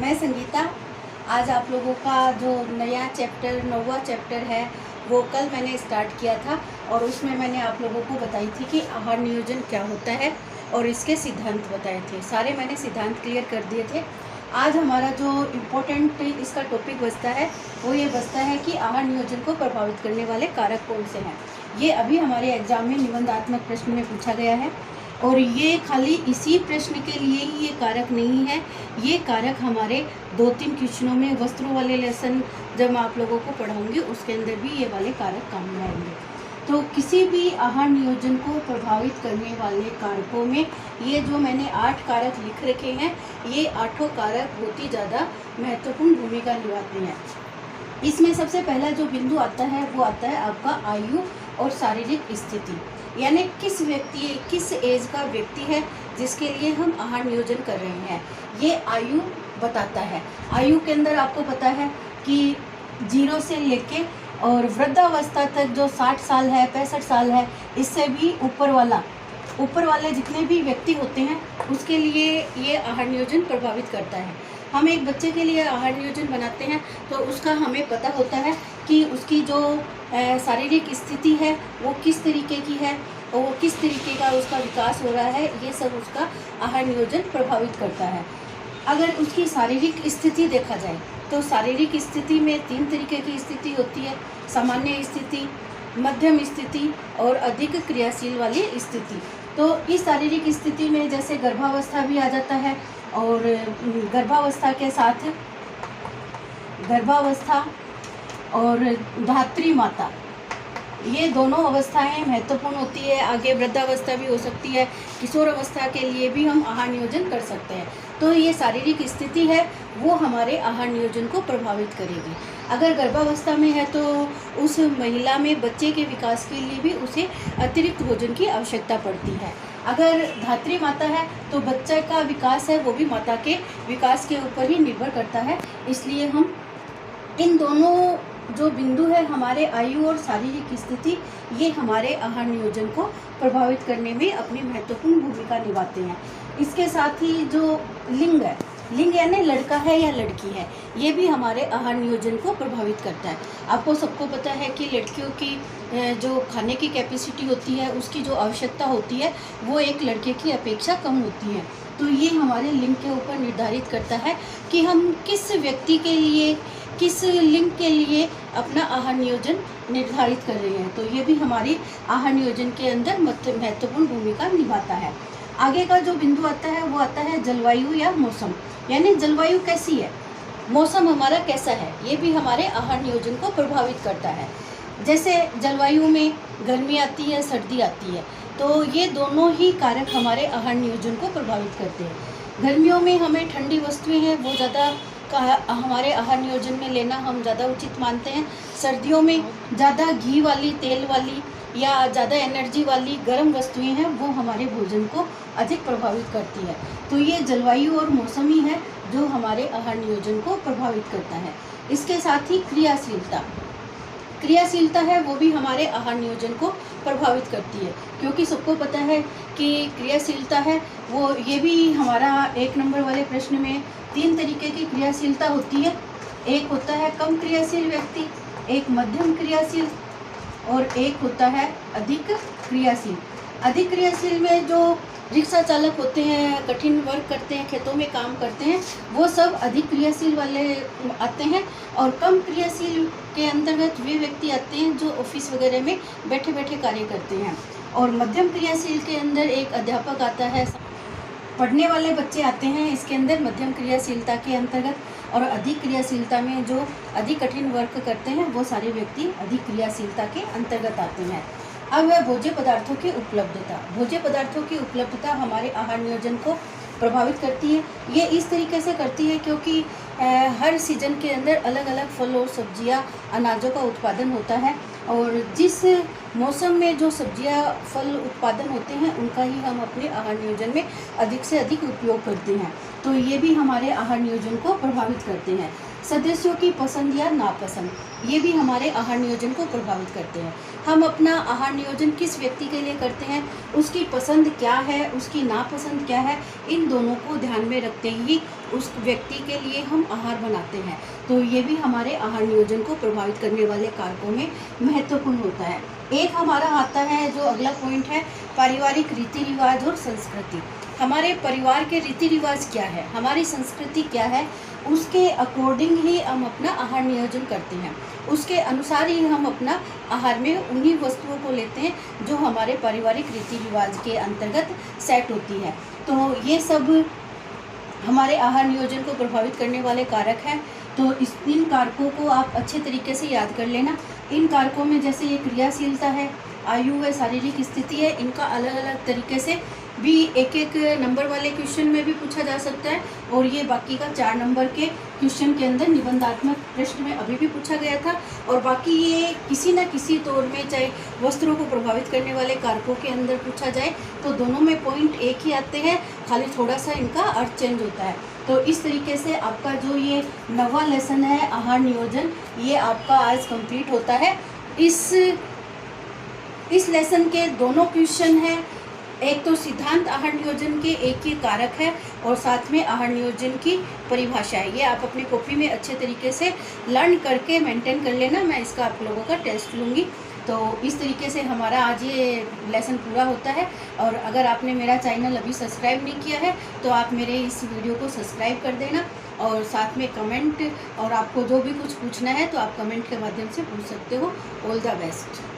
मैं संगीता। आज आप लोगों का जो नया चैप्टर 9वां चैप्टर है वो कल मैंने स्टार्ट किया था और उसमें मैंने आप लोगों को बताई थी कि आहार नियोजन क्या होता है और इसके सिद्धांत बताए थे। सारे मैंने सिद्धांत क्लियर कर दिए थे। आज हमारा जो इम्पोर्टेंट इसका टॉपिक बचता है वो ये बचता है कि आहार नियोजन को प्रभावित करने वाले कारक कौन से हैं। ये अभी हमारे एग्जाम में निबंधात्मक प्रश्न में पूछा गया है और ये खाली इसी प्रश्न के लिए ही ये कारक नहीं है। ये कारक हमारे 2-3 क्वेश्चनों में वस्त्रों वाले लेसन जब मैं आप लोगों को पढ़ाऊंगी उसके अंदर भी ये वाले कारक काम में आएंगे। तो किसी भी आहार नियोजन को प्रभावित करने वाले कारकों में ये जो मैंने 8 कारक लिख रखे हैं, ये 8 कारक बहुत ही ज़्यादा महत्वपूर्ण भूमिका निभाते हैं। इसमें सबसे पहला जो बिंदु आता है वो आता है आपका आयु और शारीरिक स्थिति, यानी किस एज का व्यक्ति है जिसके लिए हम आहार नियोजन कर रहे हैं, ये आयु बताता है। आयु के अंदर आपको पता है कि 0 से लेके और वृद्धावस्था तक जो 60 साल है, 65 साल है, इससे भी ऊपर वाले जितने भी व्यक्ति होते हैं उसके लिए ये आहार नियोजन प्रभावित करता है। हम एक बच्चे के लिए आहार नियोजन बनाते हैं तो उसका हमें पता होता है कि उसकी जो शारीरिक स्थिति है वो किस तरीके की है और वो किस तरीके का उसका विकास हो रहा है, ये सब उसका आहार नियोजन प्रभावित करता है। अगर उसकी शारीरिक स्थिति देखा जाए तो शारीरिक स्थिति में 3 तरीके की स्थिति होती है, सामान्य स्थिति, मध्यम स्थिति और अधिक क्रियाशील वाली स्थिति। तो इस शारीरिक स्थिति में जैसे गर्भावस्था भी आ जाता है और गर्भावस्था के साथ गर्भावस्था और धात्री माता, ये दोनों अवस्थाएं महत्वपूर्ण होती है। आगे वृद्धावस्था भी हो सकती है, किशोर अवस्था के लिए भी हम आहार नियोजन कर सकते हैं। तो ये शारीरिक स्थिति है वो हमारे आहार नियोजन को प्रभावित करेगी। अगर गर्भावस्था में है तो उस महिला में बच्चे के विकास के लिए भी उसे अतिरिक्त भोजन की आवश्यकता पड़ती है। अगर धात्री माता है तो बच्चे का विकास है वो भी माता के विकास के ऊपर ही निर्भर करता है। इसलिए हम इन दोनों जो बिंदु है हमारे आयु और शारीरिक स्थिति, ये हमारे आहार नियोजन को प्रभावित करने में अपनी महत्वपूर्ण भूमिका निभाते हैं। इसके साथ ही जो लिंग है, लिंग यानी लड़का है या लड़की है, ये भी हमारे आहार नियोजन को प्रभावित करता है। आपको सबको पता है कि लड़कियों की जो खाने की कैपेसिटी होती है, उसकी जो आवश्यकता होती है वो एक लड़के की अपेक्षा कम होती है। तो ये हमारे लिंग के ऊपर निर्धारित करता है कि हम किस व्यक्ति के लिए, किस लिंग के लिए अपना आहार नियोजन निर्धारित कर रहे हैं। तो ये भी हमारी आहार नियोजन के अंदर महत्वपूर्ण भूमिका निभाता है। आगे का जो बिंदु आता है वो आता है जलवायु या मौसम, यानी जलवायु कैसी है, मौसम हमारा कैसा है, ये भी हमारे आहार नियोजन को प्रभावित करता है। जैसे जलवायु में गर्मी आती है, सर्दी आती है, तो ये दोनों ही कारक हमारे आहार नियोजन को प्रभावित करते हैं। गर्मियों में हमें ठंडी वस्तुएं हैं वो ज़्यादा हमारे आहार नियोजन में लेना हम ज़्यादा उचित मानते हैं। सर्दियों में ज़्यादा घी वाली, तेल वाली या ज़्यादा एनर्जी वाली गर्म वस्तुएं हैं वो हमारे भोजन को अधिक प्रभावित करती है। तो ये जलवायु और मौसम ही है जो हमारे आहार नियोजन को प्रभावित करता है। इसके साथ ही क्रियाशीलता है वो भी हमारे आहार नियोजन को प्रभावित करती है, क्योंकि सबको पता है कि क्रियाशीलता है वो, ये भी हमारा 1 नंबर वाले प्रश्न में 3 तरीके की क्रियाशीलता होती है। एक होता है कम क्रियाशील व्यक्ति, एक मध्यम क्रियाशील और एक होता है अधिक क्रियाशील। अधिक क्रियाशील में जो रिक्शा चालक होते हैं, कठिन वर्क करते हैं, खेतों में काम करते हैं, वो सब अधिक क्रियाशील वाले आते हैं। और कम क्रियाशील के अंतर्गत वे व्यक्ति आते हैं जो ऑफिस वगैरह में बैठे बैठे कार्य करते हैं। और मध्यम क्रियाशील के अंदर एक अध्यापक आता है, पढ़ने वाले बच्चे आते हैं इसके अंदर मध्यम क्रियाशीलता के अंतर्गत। और अधिक क्रियाशीलता में जो अधिक कठिन वर्क करते हैं वो सारे व्यक्ति अधिक क्रियाशीलता के अंतर्गत आते हैं। अब है भोज्य पदार्थों की उपलब्धता। भोज्य पदार्थों की उपलब्धता हमारे आहार नियोजन को प्रभावित करती है। ये इस तरीके से करती है क्योंकि हर सीजन के अंदर अलग अलग फल और सब्जियां, अनाजों का उत्पादन होता है और जिस मौसम में जो सब्जियां, फल उत्पादन होते हैं उनका ही हम अपने आहार नियोजन में अधिक से अधिक उपयोग करते हैं। तो ये भी हमारे आहार नियोजन को प्रभावित करते हैं। सदस्यों की पसंद या नापसंद, ये भी हमारे आहार नियोजन को प्रभावित करते हैं। हम अपना आहार नियोजन किस व्यक्ति के लिए करते हैं, उसकी पसंद क्या है, उसकी नापसंद क्या है, इन दोनों को ध्यान में रखते ही उस व्यक्ति के लिए हम आहार बनाते हैं। तो ये भी हमारे आहार नियोजन को प्रभावित करने वाले कारकों में महत्वपूर्ण होता है। एक हमारा आता है जो अगला पॉइंट है, पारिवारिक रीति रिवाज और संस्कृति। हमारे परिवार के रीति रिवाज क्या है, हमारी संस्कृति क्या है, उसके अकॉर्डिंग ही हम अपना आहार नियोजन करते हैं। उसके अनुसार ही हम अपना आहार में उन्हीं वस्तुओं को लेते हैं जो हमारे पारिवारिक रीति रिवाज के अंतर्गत सेट होती है। तो ये सब हमारे आहार नियोजन को प्रभावित करने वाले कारक हैं। तो इन कारकों को आप अच्छे तरीके से याद कर लेना। इन कारकों में जैसे ये क्रियाशीलता है, आयु है, शारीरिक स्थिति है, इनका अलग अलग तरीके से भी एक एक नंबर वाले क्वेश्चन में भी पूछा जा सकता है, और ये बाकी का 4 नंबर के क्वेश्चन के अंदर निबंधात्मक प्रश्न में अभी भी पूछा गया था। और बाकी ये किसी न किसी तौर में, चाहे वस्त्रों को प्रभावित करने वाले कारकों के अंदर पूछा जाए तो दोनों में पॉइंट एक ही आते हैं, खाली थोड़ा सा इनका अर्थ चेंज होता है। तो इस तरीके से आपका जो ये 9वां लेसन है आहार नियोजन, ये आपका आज कंप्लीट होता है। इस लेसन के दोनों क्वेश्चन हैं, एक तो सिद्धांत आहार नियोजन के एक ही कारक है और साथ में आहार नियोजन की परिभाषा है। ये आप अपनी कॉपी में अच्छे तरीके से लर्न करके मेंटेन कर लेना। मैं इसका आप लोगों का टेस्ट लूँगी। तो इस तरीके से हमारा आज ये लेसन पूरा होता है। और अगर आपने मेरा चैनल अभी सब्सक्राइब नहीं किया है तो आप मेरे इस वीडियो को सब्सक्राइब कर देना, और साथ में कमेंट, और आपको जो भी कुछ पूछना है तो आप कमेंट के माध्यम से पूछ सकते हो। All the best.